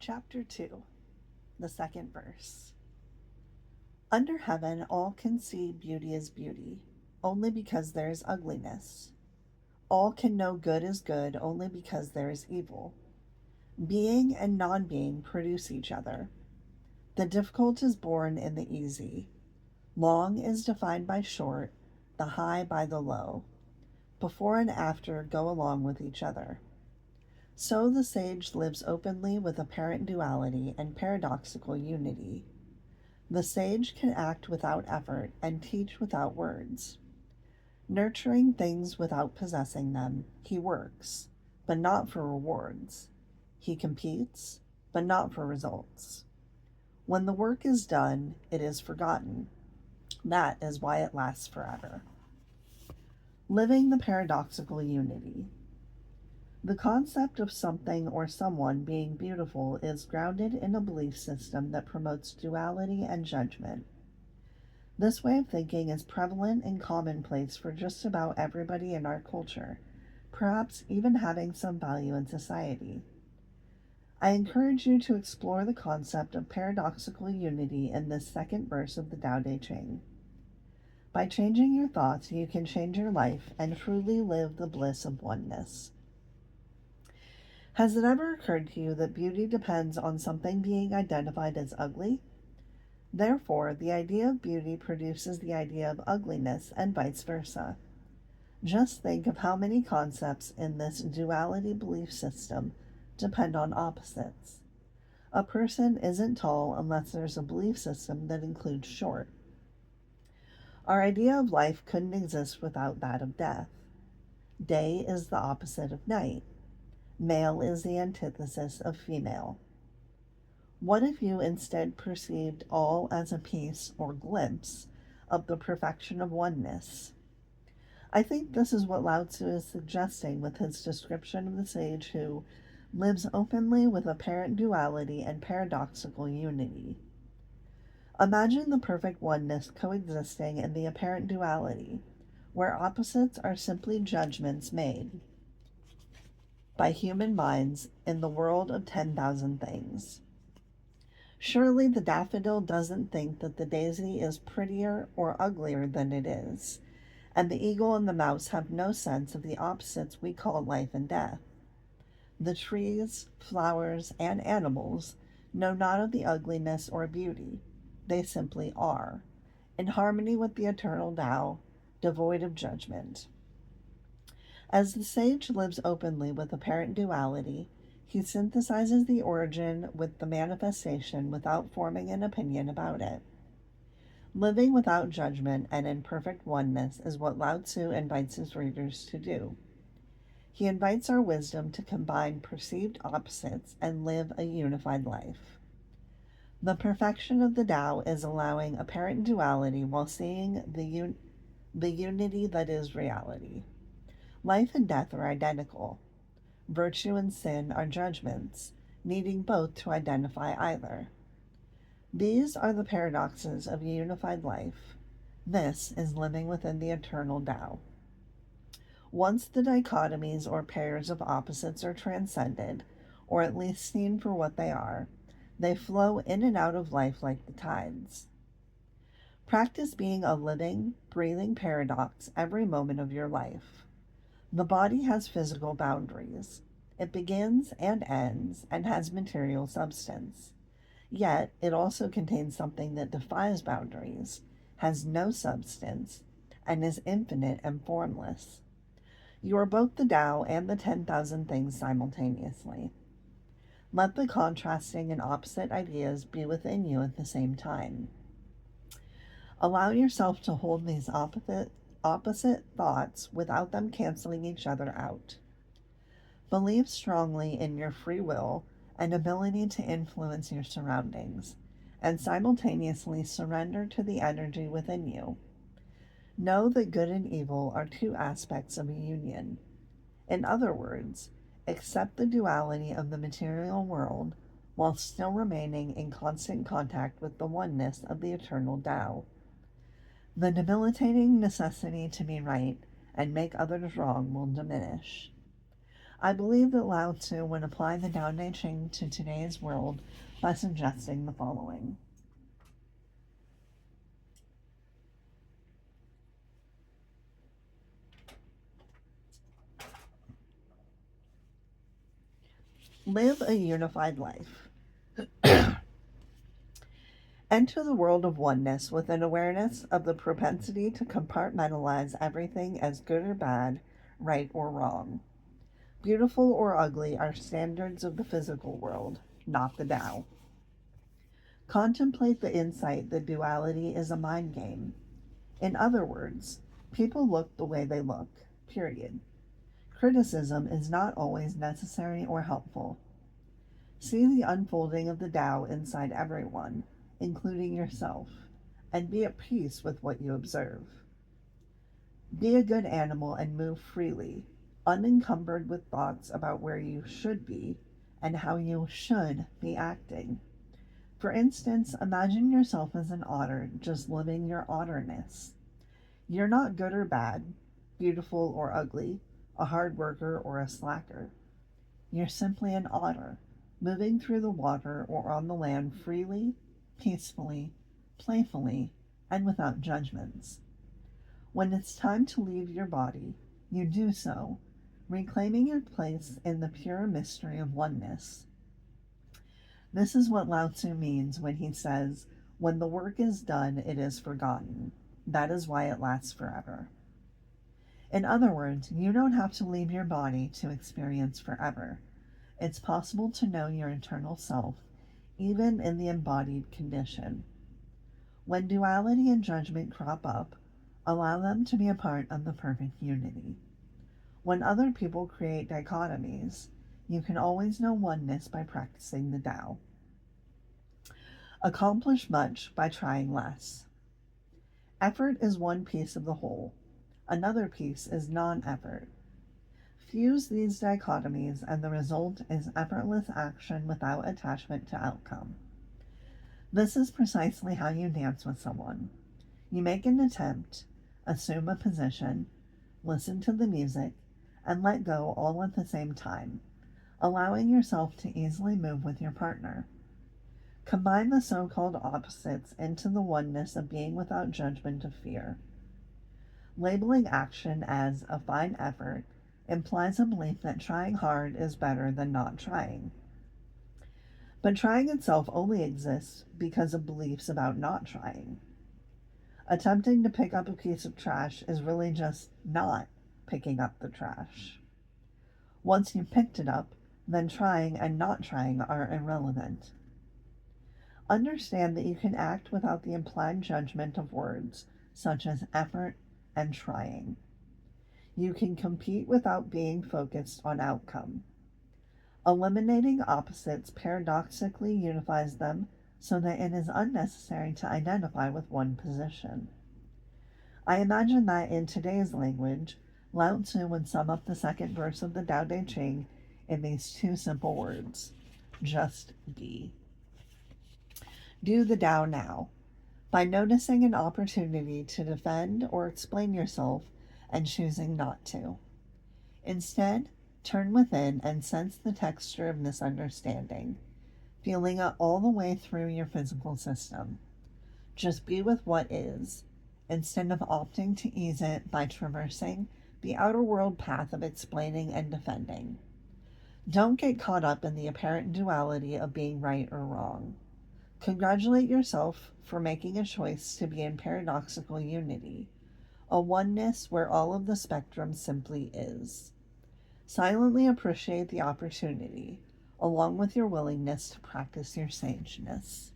Chapter 2, the second verse. Under heaven, all can see beauty as beauty, only because there is ugliness. All can know good is good only because there is evil. Being and non being produce each other. The difficult is born in the easy. Long is defined by short, the high by the low. Before and after go along with each other. So the sage lives openly with apparent duality and paradoxical unity. The sage can act without effort and teach without words. Nurturing things without possessing them, he works, but not for rewards. He competes, but not for results. When the work is done, it is forgotten. That is why it lasts forever. Living the paradoxical unity. The concept of something or someone being beautiful is grounded in a belief system that promotes duality and judgment. This way of thinking is prevalent and commonplace for just about everybody in our culture, perhaps even having some value in society. I encourage you to explore the concept of paradoxical unity in this second verse of the Tao Te Ching. By changing your thoughts, you can change your life and truly live the bliss of oneness. Has it ever occurred to you that beauty depends on something being identified as ugly? Therefore, the idea of beauty produces the idea of ugliness and vice versa. Just think of how many concepts in this duality belief system depend on opposites. A person isn't tall unless there's a belief system that includes short. Our idea of life couldn't exist without that of death. Day is the opposite of night. Male is the antithesis of female. What if you instead perceived all as a piece or glimpse of the perfection of oneness? I think this is what Lao Tzu is suggesting with his description of the sage who lives openly with apparent duality and paradoxical unity. Imagine the perfect oneness coexisting in the apparent duality, where opposites are simply judgments made by human minds in the world of 10,000 things. Surely the daffodil doesn't think that the daisy is prettier or uglier than it is, and the eagle and the mouse have no sense of the opposites we call life and death. The trees, flowers, and animals know not of the ugliness or beauty. They simply are, in harmony with the eternal Tao, devoid of judgment. As the sage lives openly with apparent duality, he synthesizes the origin with the manifestation without forming an opinion about it. Living without judgment and in perfect oneness is what Lao Tzu invites his readers to do. He invites our wisdom to combine perceived opposites and live a unified life. The perfection of the Tao is allowing apparent duality while seeing the unity that is reality. Life and death are identical. Virtue and sin are judgments, needing both to identify either. These are the paradoxes of a unified life. This is living within the eternal Tao. Once the dichotomies or pairs of opposites are transcended, or at least seen for what they flow in and out of life like the tides. Practice being a living, breathing paradox every moment of your life. The body has physical boundaries. It begins and ends and has material substance. Yet it also contains something that defies boundaries, has no substance, and is infinite and formless. You are both the Tao and the 10,000 things simultaneously. Let the contrasting and opposite ideas be within you at the same time. Allow yourself to hold these opposite thoughts without them canceling each other out. Believe strongly in your free will and ability to influence your surroundings, and simultaneously surrender to the energy within you. Know that good and evil are two aspects of a union. In other words, accept the duality of the material world while still remaining in constant contact with the oneness of the eternal Tao. The debilitating necessity to be right and make others wrong will diminish. I believe that Lao Tzu would apply the Tao Te Ching to today's world by suggesting the following. Live a unified life. Enter the world of oneness with an awareness of the propensity to compartmentalize everything as good or bad, right or wrong. Beautiful or ugly are standards of the physical world, not the Tao. Contemplate the insight that duality is a mind game. In other words, people look the way they look, period. Criticism is not always necessary or helpful. See the unfolding of the Tao inside everyone, including yourself, and be at peace with what you observe. Be a good animal and move freely, unencumbered with thoughts about where you should be and how you should be acting. For instance, imagine yourself as an otter, just living your otterness. You're not good or bad, beautiful or ugly, a hard worker or a slacker. You're simply an otter, moving through the water or on the land freely, peacefully, playfully, and without judgments. When it's time to leave your body, you do so, reclaiming your place in the pure mystery of oneness. This is what Lao Tzu means when he says, "When the work is done, it is forgotten. That is why it lasts forever." In other words, you don't have to leave your body to experience forever. It's possible to know your eternal self, even in the embodied condition. When duality and judgment crop up, allow them to be a part of the perfect unity. When other people create dichotomies, you can always know oneness by practicing the Tao. Accomplish much by trying less. Effort is one piece of the whole. Another piece is non-effort. Fuse these dichotomies and the result is effortless action without attachment to outcome. This is precisely how you dance with someone. You make an attempt, assume a position, listen to the music, and let go all at the same time, allowing yourself to easily move with your partner. Combine the so-called opposites into the oneness of being without judgment of fear. Labeling action as a fine effort implies a belief that trying hard is better than not trying. But trying itself only exists because of beliefs about not trying. Attempting to pick up a piece of trash is really just not picking up the trash. Once you've picked it up, then trying and not trying are irrelevant. Understand that you can act without the implied judgment of words, such as effort and trying. You can compete without being focused on outcome. Eliminating opposites paradoxically unifies them so that it is unnecessary to identify with one position. I imagine that in today's language, Lao Tzu would sum up the second verse of the Tao Te Ching in these two simple words: just be. Do the Tao now, by noticing an opportunity to defend or explain yourself and choosing not to. Instead, turn within and sense the texture of misunderstanding, feeling it all the way through your physical system. Just be with what is, instead of opting to ease it by traversing the outer world path of explaining and defending. Don't get caught up in the apparent duality of being right or wrong. Congratulate yourself for making a choice to be in paradoxical unity, a oneness where all of the spectrum simply is. Silently appreciate the opportunity, along with your willingness to practice your sageness.